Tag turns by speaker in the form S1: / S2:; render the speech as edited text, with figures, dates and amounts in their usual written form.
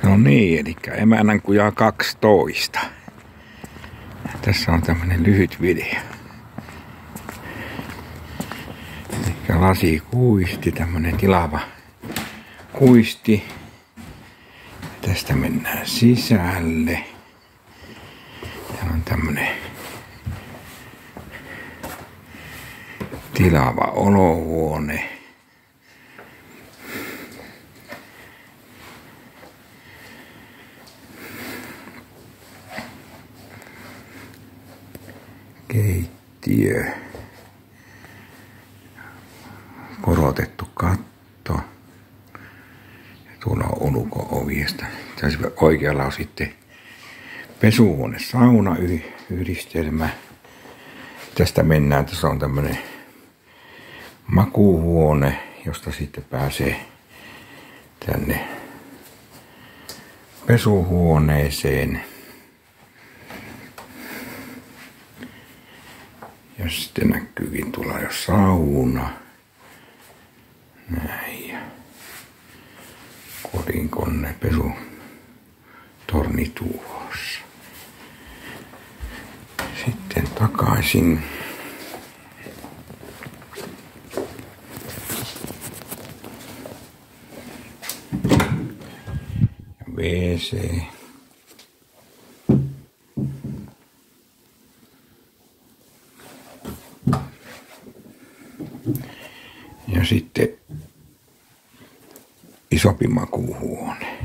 S1: No niin, eli emännän kujaa 12. Tässä on tämmönen lyhyt video. Eli lasikuisti, tämmönen tilava kuisti. Tästä mennään sisälle. Täällä on tämmönen tilava olohuone. Keittiö. Korotettu katto. Ja tuolla on ulko-ovista. Tässä oikealla on sitten pesuhuone, sauna, yhdistelmä. Tästä mennään, tässä on tämmönen makuuhuone, josta sitten pääsee tänne pesuhuoneeseen. Ja sitten näkyykin tulla jo sauna. Näin. Ja kodinkone, pesutorni tuossa. Sitten takaisin. WC. Ja sitten isompi makuuhuone.